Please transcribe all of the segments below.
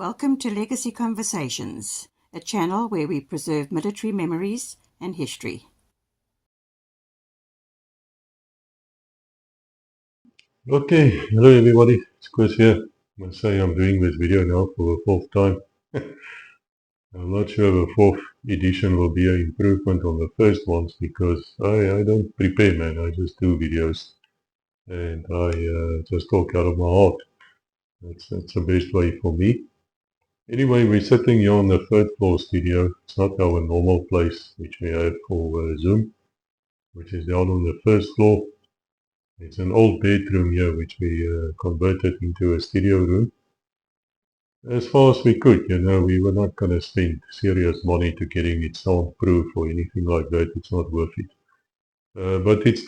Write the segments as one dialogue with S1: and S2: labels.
S1: Welcome to Legacy Conversations, a channel where we preserve military memories and history.
S2: Okay, hello everybody, it's Chris here. I must say I'm doing this video now for the fourth time. I'm not sure the fourth edition will be an improvement on the first ones because I don't prepare, man. I just do videos and I just talk out of my heart. That's the best way for me. Anyway, we're sitting here on the third floor studio. It's not our normal place which we have for Zoom, which is down on the first floor. It's an old bedroom here which we converted into a studio room. As far as we could, we were not going to spend serious money to getting it soundproof or anything like that. It's not worth it. But it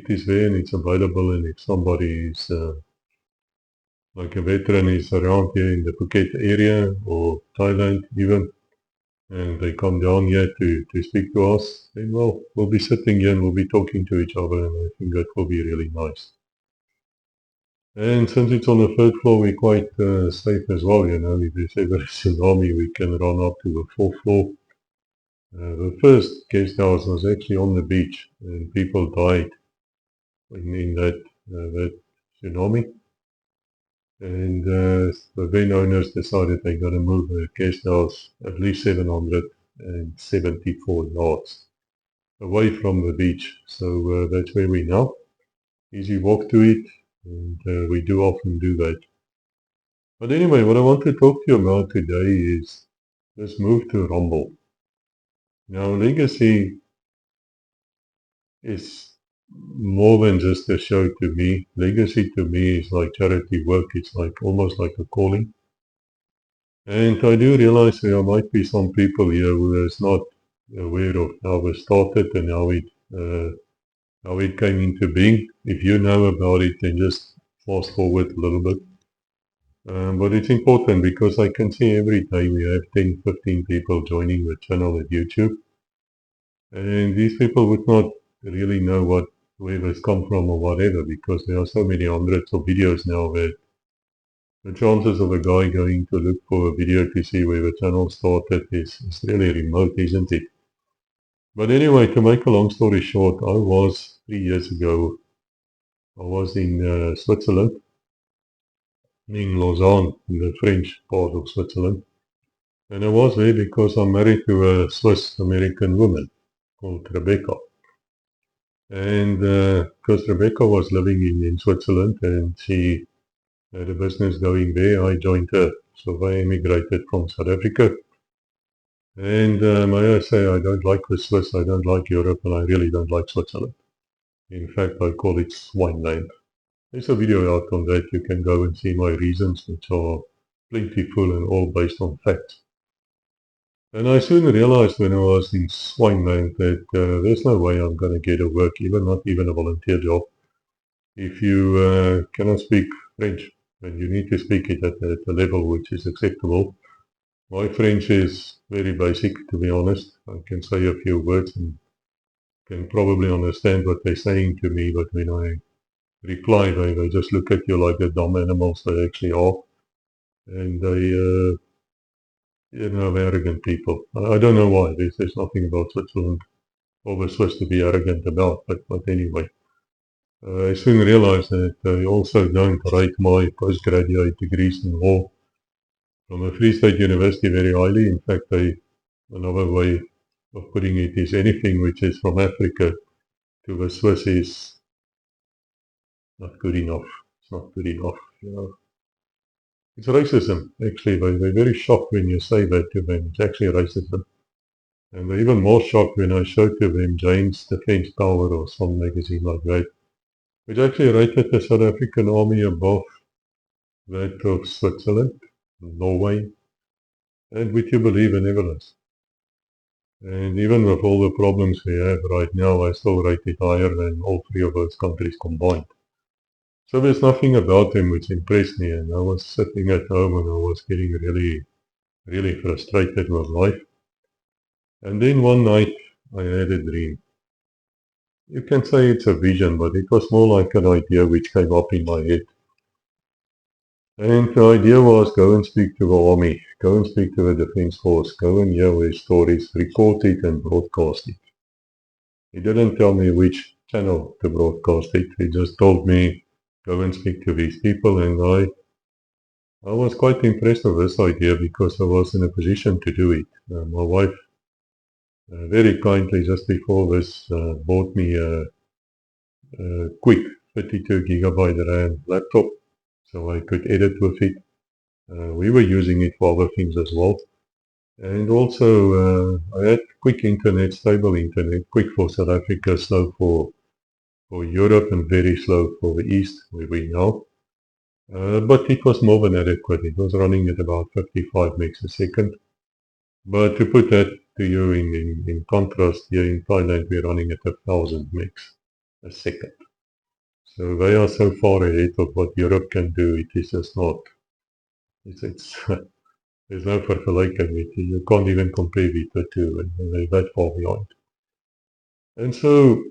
S2: is there and it's available, and if somebody is like a veteran is around here in the Phuket area or Thailand even, and they come down here to speak to us, then well, we'll be sitting here and we'll be talking to each other, and I think that will be really nice. And since it's on the third floor, we're quite safe as well, If there's ever a tsunami, we can run up to the fourth floor. The first guest house was actually on the beach, and people died in that tsunami. And the then owners decided they're going to move the guest house at least 774 yards away from the beach. So that's where we now. Easy walk to it, and we do often do that. But anyway, what I want to talk to you about today is this move to Rumble. Now, Legacy is more than just a show to me. Legacy to me is like charity work. It's like almost like a calling. And I do realize there might be some people here who is not aware of how it started and how it came into being. If you know about it, then just fast forward a little bit. But it's important because I can see every day we have 10, 15 people joining the channel at YouTube. And these people would not really know where this come from or whatever, because there are so many hundreds of videos now that the chances of a guy going to look for a video to see where the channel started is really remote, isn't it? But anyway, to make a long story short, 3 years ago, I was in Switzerland, in Lausanne, in the French part of Switzerland. And I was there because I'm married to a Swiss-American woman called Rebecca. And because Rebecca was living in Switzerland and she had a business going there, I joined her. So I immigrated from South Africa. And may I say, I don't like the Swiss, I don't like Europe, and I really don't like Switzerland. In fact, I call it Swineland. There's a video out on that. You can go and see my reasons, which are plentiful and all based on facts. And I soon realized when I was in Swineland that there's no way I'm going to get a work, not even a volunteer job, if you cannot speak French. And you need to speak it at a level which is acceptable. My French is very basic, to be honest. I can say a few words and can probably understand what they're saying to me, but when I reply, they just look at you like the dumb animals they actually are. And they're arrogant people. I don't know why. There's nothing about Switzerland or the Swiss to be arrogant about, but anyway. I soon realized that I also don't rate my postgraduate degrees in law from a Free State University very highly. In fact, another way of putting it is anything which is from Africa to the Swiss is not good enough. It's not good enough. It's racism, actually. They're very shocked when you say that to them. It's actually racism. And they're even more shocked when I show to them Jane's Defense Tower or some magazine like that, which actually rated the South African Army above that of Switzerland, Norway, and would you believe the Netherlands. And even with all the problems we have right now, I still rate it higher than all three of those countries combined. So there's nothing about them which impressed me, and I was sitting at home and I was getting really, really frustrated with life. And then one night I had a dream. You can say it's a vision, but it was more like an idea which came up in my head. And the idea was go and speak to the army, go and speak to the defense force, go and hear their stories, record it and broadcast it. He didn't tell me which channel to broadcast it, he just told me go and speak to these people, and I was quite impressed with this idea because I was in a position to do it. My wife very kindly just before this bought me a quick 32 gigabyte RAM laptop so I could edit with it. We were using it for other things as well. And also I had quick internet, stable internet, quick for South Africa, slow for Europe and very slow for the East where we are. But it was more than adequate. It was running at about 55 megs a second. But to put that to you in contrast, here in Thailand we're running at 1000 megs a second. So they are so far ahead of what Europe can do, it is just not, it's there's no vergelijking with it. You can't even compare the two, and they're that far behind. And so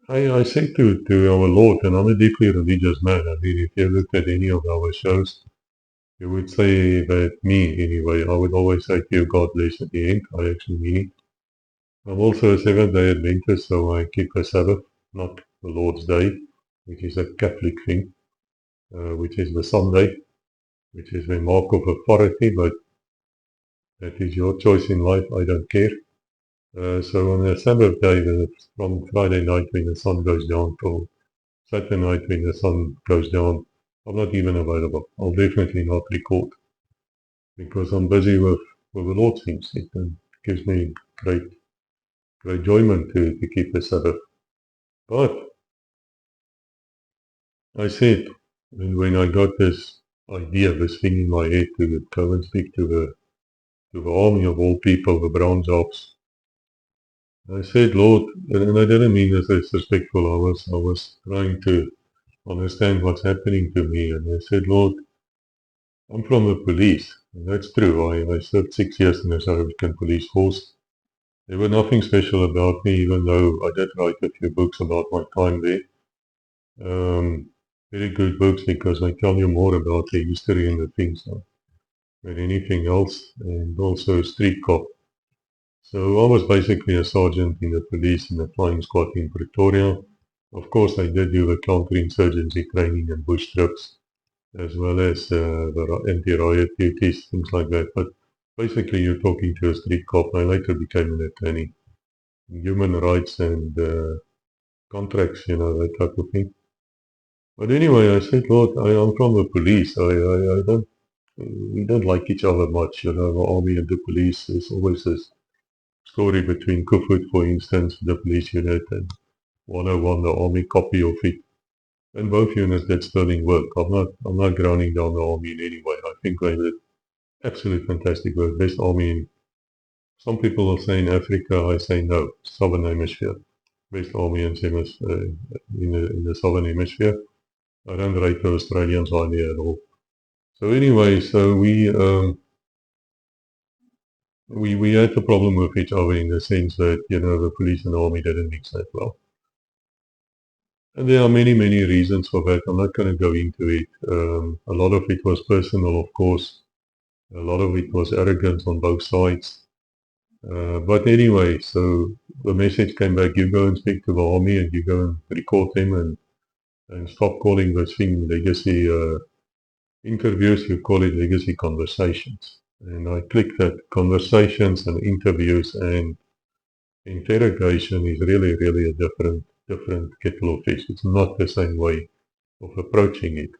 S2: I say to our Lord, and I'm a deeply religious man, I mean, if you looked at any of our shows, you would say that me, anyway, I would always say to you, God bless at the end. I actually mean it. I'm also a Seventh-day Adventist, so I keep a Sabbath, not the Lord's Day, which is a Catholic thing, which is the Sunday, which is the mark of authority, but that is your choice in life, I don't care. So on a Sabbath day, from Friday night when the sun goes down till Saturday night when the sun goes down, I'm not even available. I'll definitely not record because I'm busy with the Lord's things. It gives me great enjoyment to keep the Sabbath. But I said, when I got this idea, this thing in my head to go and speak to the army of all people, the brown jobs, I said, Lord, and I didn't mean this disrespectful. I was trying to understand what's happening to me, and I said, Lord, I'm from the police. And that's true. I served 6 years in the South African Police Force. There was nothing special about me, even though I did write a few books about my time there. Very good books because they tell you more about the history and the things than anything else, and also street cop. So I was basically a sergeant in the police in the flying squad in Pretoria. Of course, I did do the counterinsurgency training and bush trips, as well as the anti-riot duties, things like that. But basically, you're talking to a street cop. I later became an attorney, human rights and contracts, that type of thing. But anyway, I said, Lord, I'm from the police. We don't like each other much, the army and the police. There's always this story between Kufut, for instance, the police unit, and 101, the army copy of it. And both units did sterling work. I'm not grounding down the army in any way. I think they did absolute fantastic work. Best army in, some people will say in Africa, I say no, Southern Hemisphere. Best army in the Southern Hemisphere. I don't rate the Australians highly at all. So anyway, so we had a problem with each other in the sense that, the police and the army didn't mix that well. And there are many, many reasons for that. I'm not going to go into it. A lot of it was personal, of course. A lot of it was arrogance on both sides. But anyway, so the message came back, you go and speak to the army and you go and record them and stop calling this thing legacy interviews, you call it legacy conversations. And I clicked that conversations and interviews and interrogation is really, really a different kettle of fish. It's not the same way of approaching it.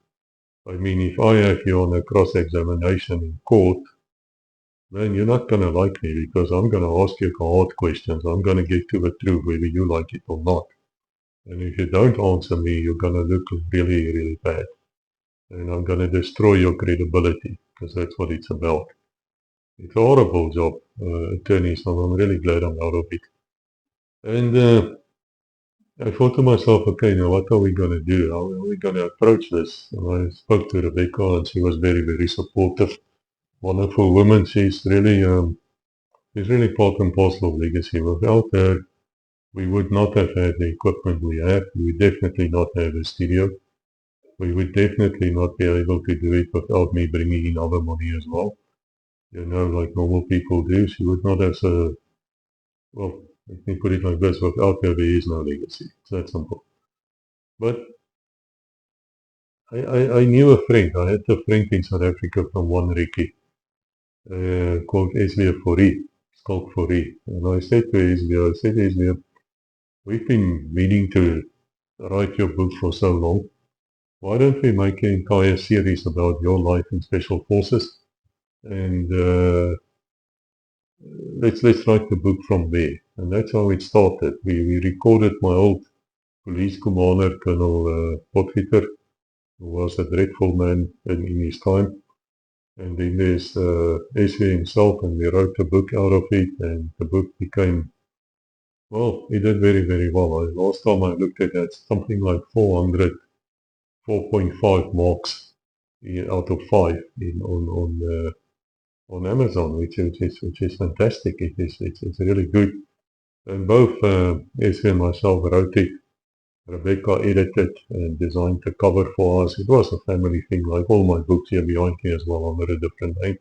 S2: I mean, if I have you on a cross-examination in court, then you're not going to like me because I'm going to ask you hard questions. I'm going to get to the truth whether you like it or not. And if you don't answer me, you're going to look really, really bad. And I'm going to destroy your credibility because that's what it's about. It's a horrible job, attorney, so I'm really glad I'm out of it. And I thought to myself, okay, now what are we going to do? How are we going to approach this? And I spoke to Rebecca and she was very, very supportive. Wonderful woman. She's really part and parcel of Legacy. Without her, we would not have had the equipment we have. We would definitely not have a studio. we would definitely not be able to do it without me bringing in other money as well. You know, like normal people do. She would not have, well, let me put it like this, without her there is no legacy. It's that simple. But I knew a friend, I had a friend in South Africa from one Ricky, called SW Fourie, Skalk Fourie. And I said to SW, we've been meaning to write your book for so long. Why don't we make an entire series about your life in Special Forces? And let's write the book from there. And that's how it started. We recorded my old police commander, Colonel Potgieter, who was a dreadful man in his time. And then there's SW himself, and we wrote a book out of it, and the book became, well, it did very, very well. Last time I looked at that, something like 4.5 marks out of 5 on Amazon, which is fantastic. It's really good. And both SW and myself wrote it. Rebecca edited and designed the cover for us. It was a family thing, like all my books here behind me as well, under a different name.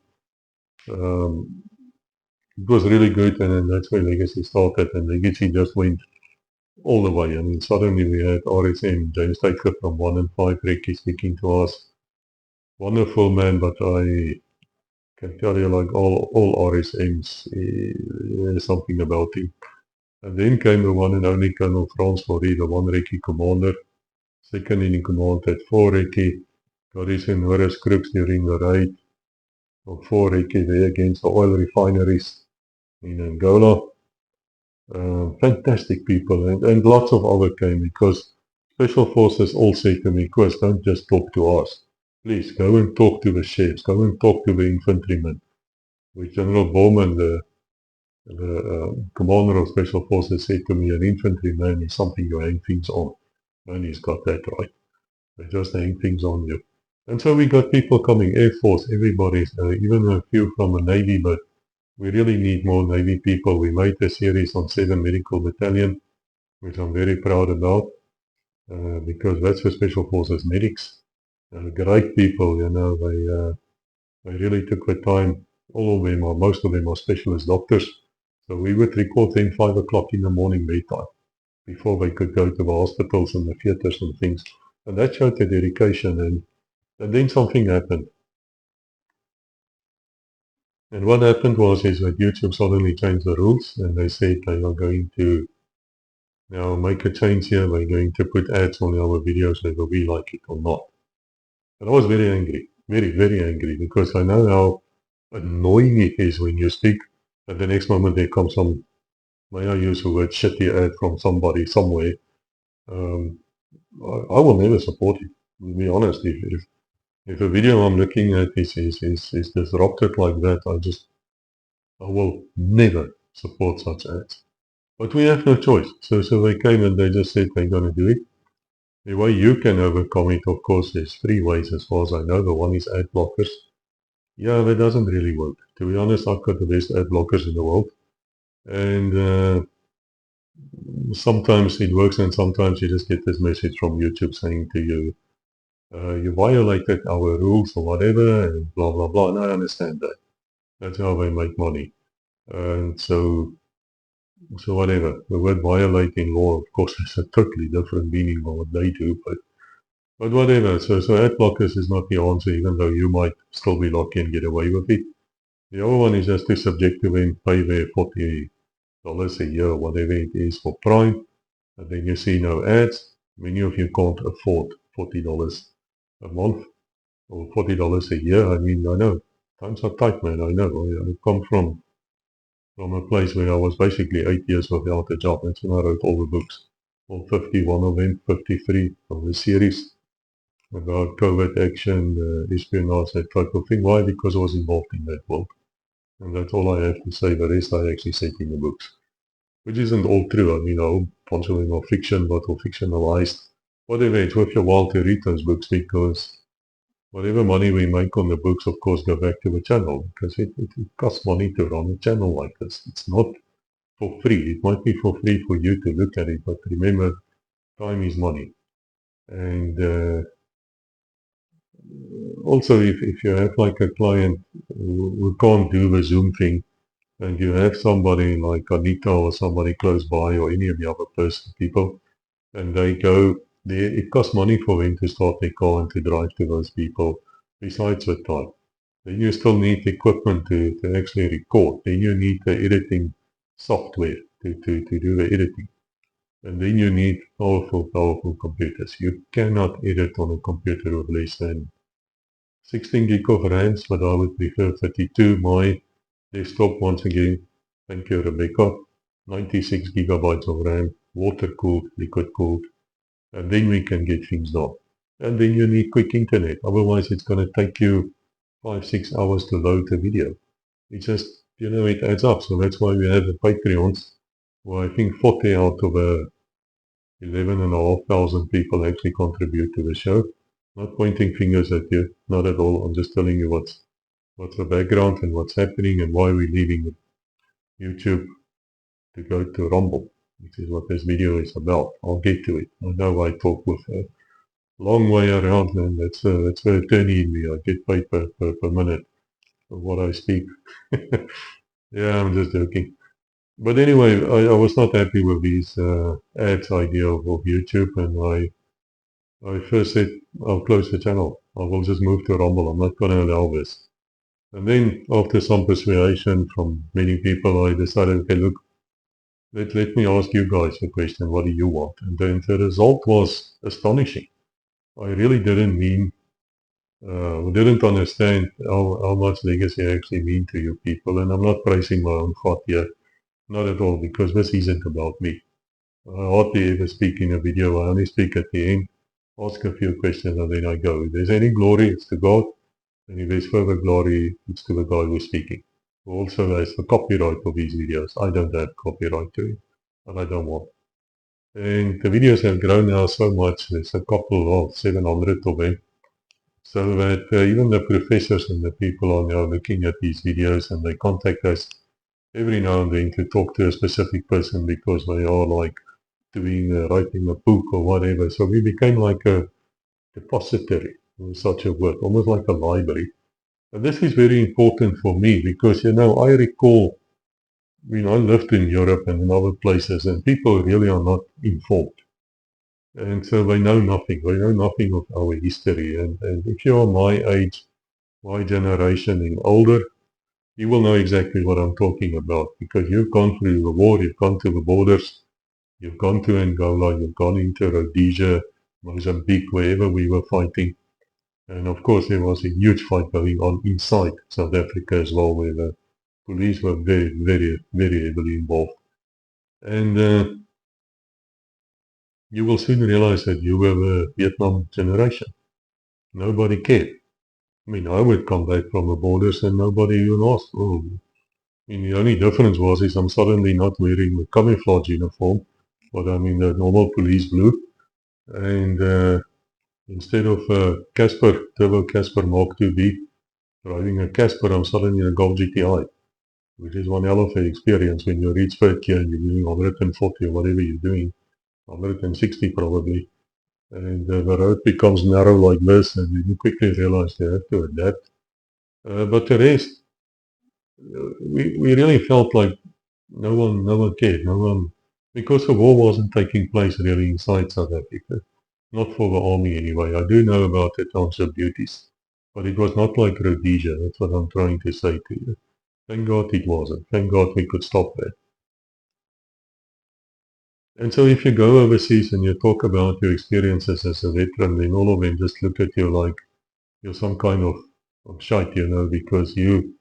S2: It was really good, and then that's where Legacy started, and Legacy just went all the way. I mean, suddenly we had RSM, James Taker from 1 and 5 Ricky speaking to us. Wonderful man, but I can tell you, like all RSMs, there's something about him. And then came the one and only Colonel Frans Fourie, the one Ricky commander, second in command at 4 Ricky, got his Honoris Crux during the raid of 4 Ricky there against the oil refineries in Angola. Fantastic people, and lots of other came, because Special Forces all said to me, Chris, don't just talk to us. Please go and talk to the chefs, go and talk to the infantrymen. Which General Bowman, the commander of Special Forces, said to me, an infantryman is something you hang things on. And he's got that right. They just hang things on you. And so we got people coming, Air Force, everybody, even a few from the Navy, but we really need more Navy people. We made a series on 7 Medical Battalion, which I'm very proud about, because that's the Special Forces medics. Great people, you know, they really took the time. All of them, or most of them, are specialist doctors. So we would record them 5 o'clock in the morning bedtime, before they could go to the hospitals and the theatres and things. And that showed the dedication, and then something happened. And what happened was is that YouTube suddenly changed the rules, and they said they are going to now make a change here. They're going to put ads on our videos whether we like it or not. And I was very angry, very, very angry, because I know how annoying it is when you speak, and the next moment there comes some, may I use the word, shitty ad from somebody somewhere. I will never support it, to be honest. If a video I'm looking at is disrupted like that, I will never support such ads. But we have no choice. So they came and they just said they're going to do it. The way you can overcome it, of course, there's 3 ways as far as I know. The one is ad blockers. Yeah, that doesn't really work. To be honest, I've got the best ad blockers in the world. And sometimes it works, and sometimes you just get this message from YouTube saying to you, you violated our rules or whatever, and blah, blah, blah. And I understand that. That's how they make money. And so whatever. The word violate in law, of course, has a totally different meaning than what they do, but whatever. So ad blockers is not the answer, even though you might still be lucky and get away with it. The other one is just to subject them and pay their $40 a year or whatever it is for Prime, and then you see no ads. Many of you can't afford $40 a month or $40 a year. I mean, I know times are tight, man. I know. I come from a place where I was basically 8 years without a job. That's when I wrote all the books, all 51 of them, 53 of the series about covert action, espionage, that type of thing. Why? Because I was involved in that world. And that's all I have to say. The rest I actually said in the books, which isn't all true. I mean, a whole bunch of them are fiction, but all fictionalized. Whatever, it's worth your while to read those books, because whatever money we make on the books, of course, go back to the channel, because it costs money to run a channel like this. It's not for free. It might be for free for you to look at it, but remember, time is money. And also if you have like a client who can't do the Zoom thing, and you have somebody like Anita or somebody close by or any of the other people, and they go there, it costs money for them to start their car and to drive to those people, besides the time. Then you still need equipment to actually record. Then you need the editing software to do the editing. And then you need powerful computers. You cannot edit on a computer with less than 16 gig of RAM, but I would prefer 32. My desktop, once again, thank you Rebecca, 96 gigabytes of RAM, water cooled, liquid cooled, and then we can get things done. And then you need quick internet, otherwise it's going to take you 5-6 hours to load the video. It just, it adds up. So that's why we have the Patreons, where I think 40 out of 11,500 people actually contribute to the show. Not pointing fingers at you, not at all. I'm just telling you what's the background and what's happening and why we're leaving YouTube to go to Rumble, which is what this video is about. I'll get to it. I know I talk with a long way around, and that's the attorney in me. I get paid per minute for what I speak. Yeah, I'm just joking. But anyway, I was not happy with these ads idea of YouTube, and I first said I'll close the channel. I will just move to Rumble. I'm not going to allow this. And then after some persuasion from many people, I decided, okay, look, let me ask you guys a question. What do you want? And then the result was astonishing. I really didn't didn't understand how much legacy actually mean to you people. And I'm not praising my own God here. Not at all, because this isn't about me. I hardly ever speak in a video. I only speak at the end, ask a few questions, and then I go. If there's any glory, it's to God. And if there's further glory, it's to the guy who's speaking. Who also has the copyright for these videos. I don't have copyright to it, and I don't want. And the videos have grown now so much. There's a couple of 700 of them. So that even the professors and the people are now looking at these videos, and they contact us every now and then to talk to a specific person because they are like writing a book or whatever. So we became like a depository, such a word, almost like a library. And this is very important for me because, I recall when I lived in Europe and in other places, and people really are not informed. And so they know nothing. They know nothing of our history. And if you're my age, my generation and older, you will know exactly what I'm talking about because you've gone through the war, you've gone to the borders, you've gone to Angola, you've gone into Rhodesia, Mozambique, wherever we were fighting. And of course, there was a huge fight going on inside South Africa as well, where the police were very, very, very heavily involved. And you will soon realize that you were the Vietnam generation. Nobody cared. I mean, I would come back from the borders and nobody even asked. Oh, I mean, the only difference is I'm suddenly not wearing the camouflage uniform, but I'm in the normal police blue. And instead of Turbo Casper Mark 2B, driving a Casper, I'm suddenly in a Golf GTI, which is one hell of an experience when you reach third gear and you're doing 140 or whatever you're doing, 160 probably. And the road becomes narrow like this, and you quickly realize you have to adapt. But the rest, we really felt like no one cared, because the war wasn't taking place really inside South Africa, not for the army anyway. I do know about the township duties, but it was not like Rhodesia. That's what I'm trying to say to you. Thank God it wasn't. Thank God we could stop that. And so if you go overseas and you talk about your experiences as a veteran, then all of them just look at you like you're some kind of shite, because you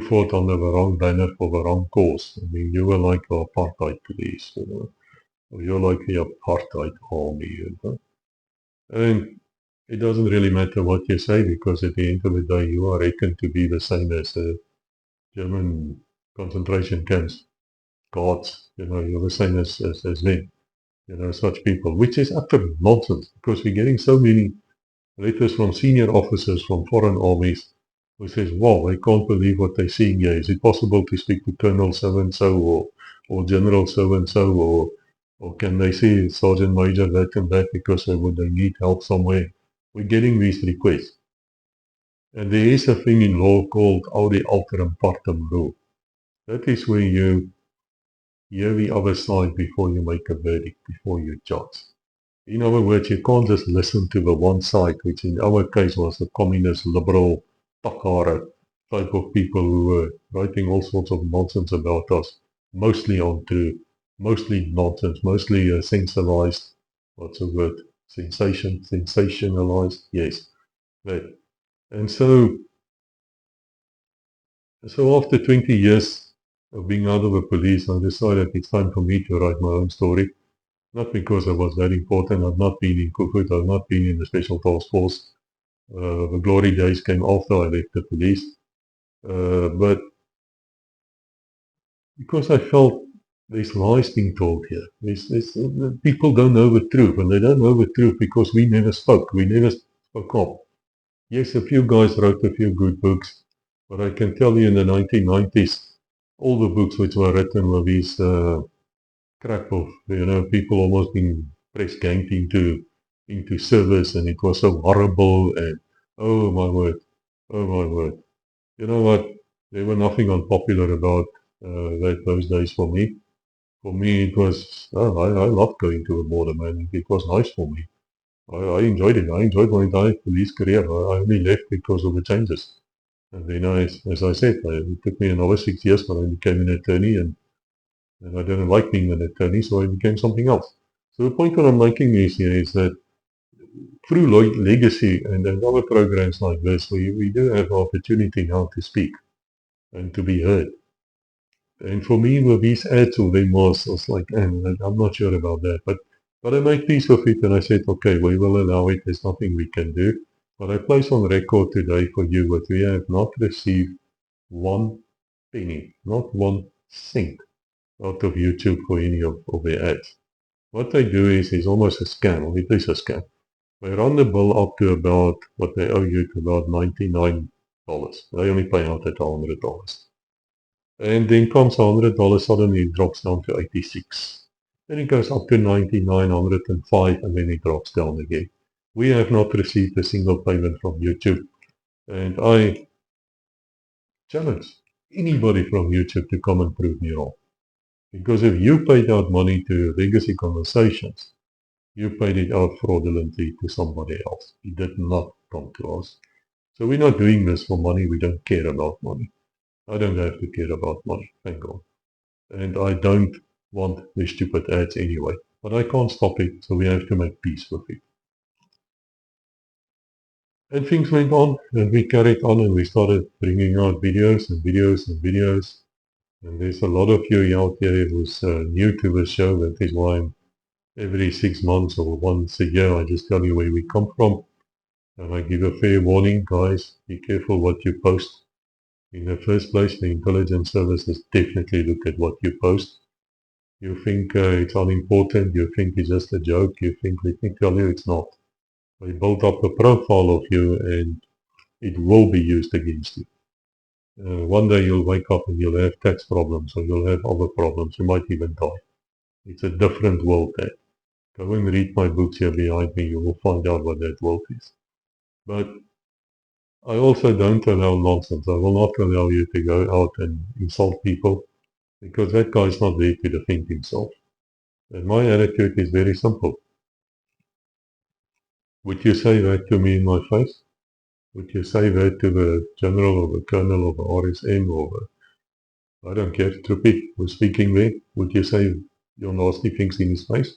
S2: fought under the wrong banner for the wrong cause. I mean, you were like the apartheid police, or you're like the apartheid army, And it doesn't really matter what you say because at the end of the day, you are reckoned to be the same as the German concentration camps guards. You're the same as them. Such people, which is utter nonsense because we're getting so many letters from senior officers from foreign armies who says, wow, I can't believe what they're seeing here. Is it possible to speak to Colonel so-and-so or General so-and-so or can they see Sergeant Major that and that because they need help somewhere? We're getting these requests. And there is a thing in law called audi alteram partem rule. That is where you hear the other side before you make a verdict, before you judge. In other words, you can't just listen to the one side, which in our case was the communist, liberal, Takara type of people who were writing all sorts of nonsense about us, mostly untrue, mostly nonsense, mostly sensationalized, what's the word, sensationalized, yes, that. And so after 20 years of being out of the police, I decided it's time for me to write my own story. Not because I was that important. I've not been in Kufut. I've not been in the Special Task Force. The glory days came after I left the police. But because I felt there's lies being told here. People don't know the truth. And they don't know the truth because we never spoke. We never spoke up. Yes, a few guys wrote a few good books. But I can tell you in the 1990s, all the books which were written were these crap of, people almost being press ganged into service, and it was so horrible, and oh my word, oh my word. You know what? There were nothing unpopular about those days for me. For me, it was, I loved going to the border, man. It was nice for me. I enjoyed it. I enjoyed my entire police career. I only left because of the changes. And then, as I said, it took me another 6 years, but I became an attorney, and I didn't like being an attorney, so I became something else. So the point that I'm making is that through legacy and other programs like this, we do have the opportunity now to speak and to be heard. And for me, with these ads or them was like, I'm not sure about that. But I made peace with it, and I said, okay, we will allow it. There's nothing we can do. But I place on record today for you that we have not received 1 penny, not 1 cent out of YouTube for any of their ads. What they do is almost a scam, or it is a scam. They run the bill up to about what they owe you to about $99. They only pay out at $100. And then comes $100, suddenly it drops down to 86. Then it goes up to 99, 105, and then it drops down again. We have not received a single payment from YouTube. And I challenge anybody from YouTube to come and prove me wrong. Because if you paid out money to Legacy Conversations, you paid it out fraudulently to somebody else. It did not come to us. So we're not doing this for money. We don't care about money. I don't have to care about money, thank God. And I don't want the stupid ads anyway. But I can't stop it, so we have to make peace with it. And things went on, and we carried on, and we started bringing out videos and videos and videos. And there's a lot of you out there who's new to the show. That is why I'm every 6 months or once a year, I just tell you where we come from. And I give a fair warning, guys, be careful what you post. In the first place, the intelligence services definitely look at what you post. You think it's unimportant, you think it's just a joke, you think, let me tell you, it's not. They build up a profile of you and it will be used against you. One day you'll wake up and you'll have tax problems or you'll have other problems, you might even die. It's a different world there. Go and read my books here behind me, you will find out what that world is. But I also don't allow nonsense. I will not allow you to go out and insult people because that guy is not there to defend himself. And my attitude is very simple. Would you say that to me in my face? Would you say that to the general or the colonel of the RSM or I don't care, Truppy who's speaking there? Would you say your nasty things in his face?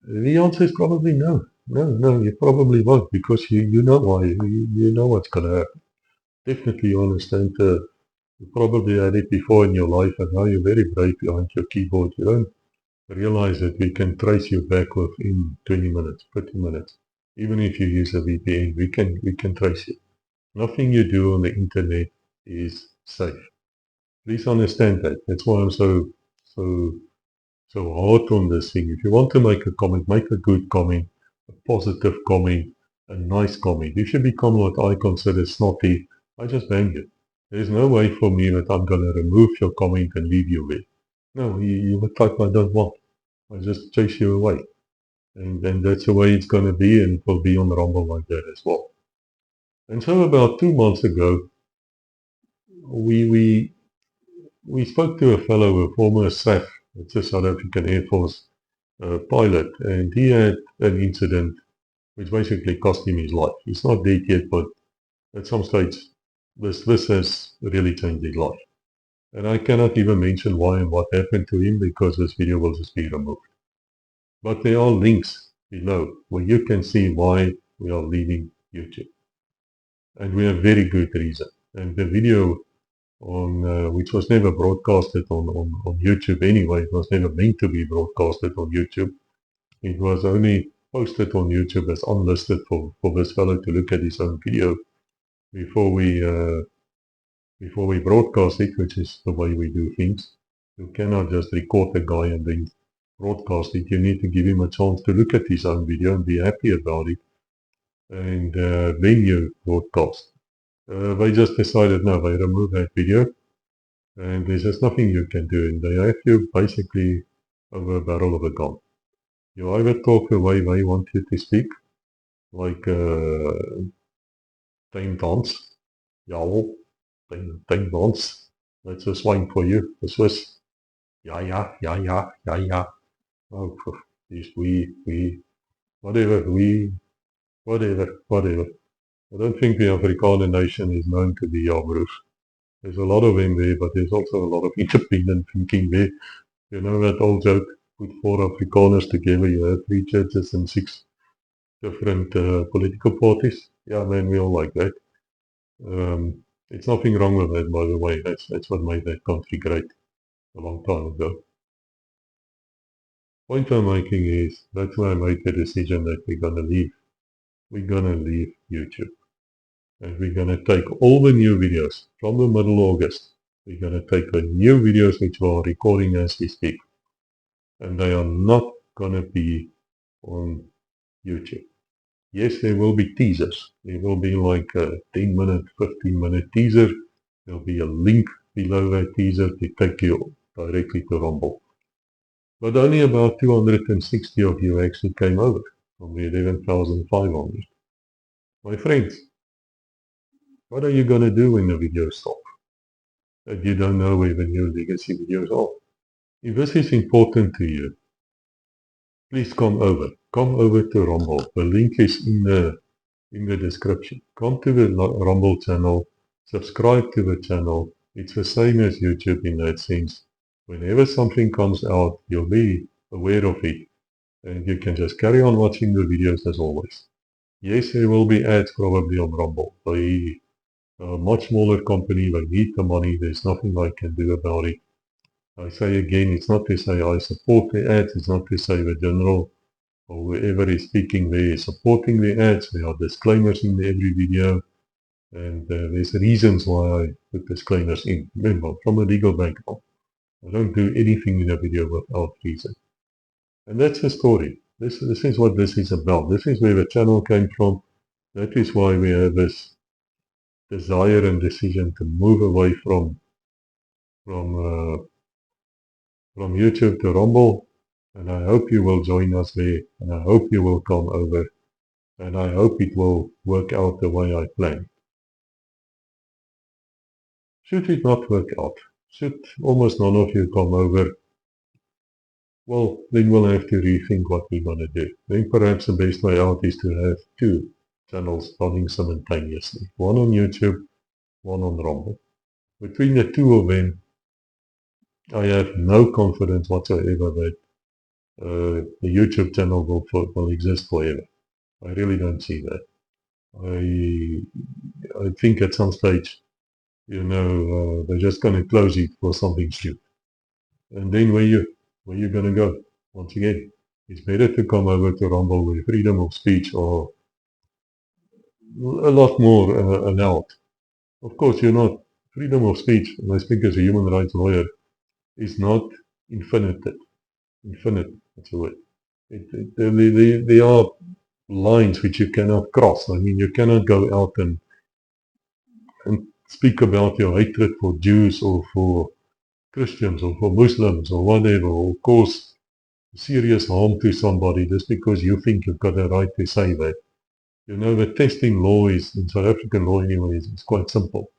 S2: The answer is probably no. No, you probably won't because you know why. You know what's going to happen. Definitely you understand. You probably had it before in your life and now you're very brave behind your keyboard. You don't realize that we can trace you back within 20 minutes, 30 minutes. Even if you use a VPN, we can trace you. Nothing you do on the internet is safe. Please understand that. That's why I'm so hard on this thing. If you want to make a comment, make a good comment, a positive comment, a nice comment. If you become what I consider snotty, I just ban you. There's no way for me that I'm going to remove your comment and leave you there. No, you're the type I don't want. I just chase you away. And that's the way it's going to be, and it will be on Rumble like that as well. And so about 2 months ago, we spoke to a fellow, a former SAF, it's a South African Air Force pilot, and he had an incident which basically cost him his life. He's not dead yet, but at some stage, this has really changed his life. And I cannot even mention why and what happened to him because this video will just be removed. But there are links below where you can see why we are leaving YouTube. And we have very good reason. And the video on which was never broadcasted on YouTube anyway, it was never meant to be broadcasted on YouTube. It was only posted on YouTube as unlisted for this fellow to look at his own video before we broadcast it, which is the way we do things. You cannot just record a guy and then broadcast it. You need to give him a chance to look at his own video and be happy about it, and then you broadcast. They just decided, no, they remove that video, and there's just nothing you can do, and they have you basically over a barrel of a gun. You either talk the way they want you to speak, like Dame Dance, Yowl, Dame Dance, that's a swine for you, the Swiss. Ja. Oh, these whatever. I don't think the Afrikaner nation is known to be Jabroers. There's a lot of them there, but there's also a lot of independent thinking there. You know that old joke, put 4 Afrikaners together, you have 3 churches and 6 different political parties. Yeah, man, we all like that. It's nothing wrong with that, by the way. That's what made that country great a long time ago. Point I'm making is, that's why I made the decision that we're gonna leave. We're gonna leave YouTube. And we're gonna take all the new videos from the middle of August. We're gonna take the new videos which we are recording as we speak. And they are not gonna be on YouTube. Yes, there will be teasers. There will be like a 10-minute, 15-minute teaser. There'll be a link below that teaser to take you directly to Rumble. But only about 260 of you actually came over from the 11,500. My friends, what are you going to do when the videos stop? That you don't know where the new legacy videos are. If this is important to you, please come over. Come over to Rumble. The link is in the description. Come to the Rumble channel. Subscribe to the channel. It's the same as YouTube in that sense. Whenever something comes out, you'll be aware of it. And you can just carry on watching the videos as always. Yes, there will be ads probably on Rumble. They are a much smaller company, they need the money, there's nothing I can do about it. I say again, it's not to say I support the ads, it's not to say the general or whoever is speaking there is supporting the ads. There are disclaimers in every video, and there's reasons why I put disclaimers in. Remember, from a legal background, I don't do anything in a video without reason. And that's the story. This is what this is about. This is where the channel came from. That is why we have this desire and decision to move away from YouTube to Rumble. And I hope you will join us there. And I hope you will come over. And I hope it will work out the way I planned. Should it not work out, should almost none of you come over, well, then we'll have to rethink what we're going to do. Then perhaps the best way out is to have 2 channels running simultaneously. One on YouTube, one on Rumble. Between the 2 of them, I have no confidence whatsoever that the YouTube channel will exist forever. I really don't see that. I think at some stage, they're just going to close it for something stupid. And then where you going to go? Once again, it's better to come over to Rumble where freedom of speech or a lot more allowed. Of course, freedom of speech, and I speak as a human rights lawyer, is not infinite. Infinite, that's the word. There are lines which you cannot cross. I mean, you cannot go out and speak about your hatred for Jews or for Christians or for Muslims or whatever, or cause serious harm to somebody just because you think you've got a right to say that. The testing law is, in South African law anyway, is quite simple.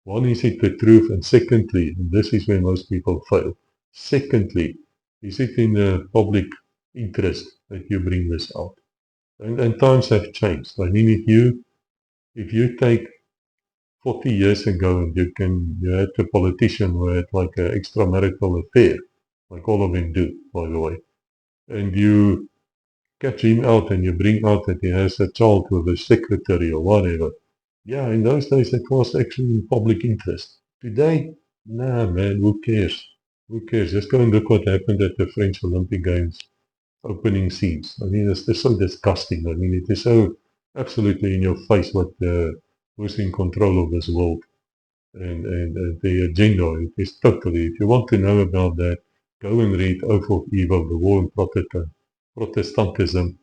S2: One, is it the truth? And secondly, and this is where most people fail, secondly, is it in the public interest that you bring this out? And times have changed. I mean, if you take 40 years ago and you had a politician who had like an extramarital affair, like all of them do, by the way, and you catch him out and you bring out that he has a child with a secretary or whatever. Yeah, in those days it was actually in public interest. Today, nah man, who cares? Who cares? Just go and look what happened at the French Olympic Games opening scenes. I mean, it's just so disgusting. I mean, it is so absolutely in your face what who's in control of this world and the agenda. It is totally, if you want to know about that, go and read Oath of Evil, The War in Protestantism,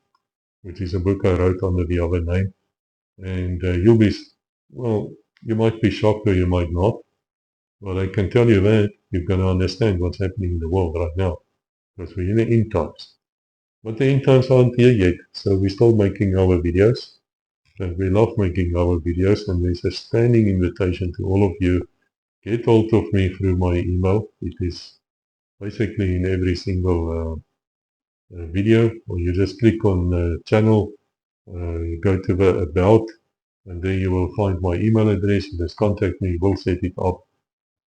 S2: which is a book I wrote under the other name. And you'll be, well, you might be shocked or you might not, but I can tell you that you're going to understand what's happening in the world right now, because we're in the end times. But the end times aren't here yet, so we're still making our videos. And we love making our videos, and there's a standing invitation to all of you. Get hold of me through my email. It is basically in every single video, or you just click on the channel, you go to the About, and there you will find my email address. You just contact me, we'll set it up.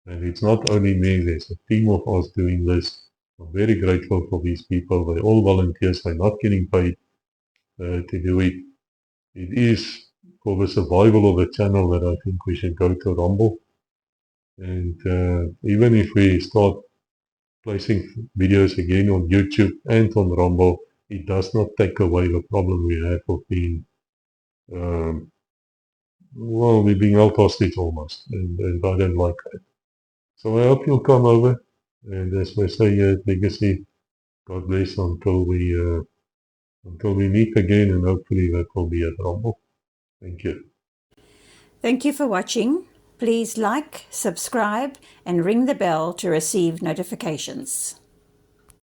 S2: And it's not only me, there's a team of us doing this. I'm very grateful for these people. They're all volunteers, they're not getting paid to do it. It is for the survival of the channel that I think we should go to Rumble. And even if we start placing videos again on YouTube and on Rumble, it does not take away the problem we have of being, well, we're being held hostage almost, and I don't like that. So I hope you'll come over, and as we say here at Legacy, God bless until we meet again, and hopefully that will be at Rumble. Thank you.
S1: Thank you for watching. Please like, subscribe, and ring the bell to receive notifications.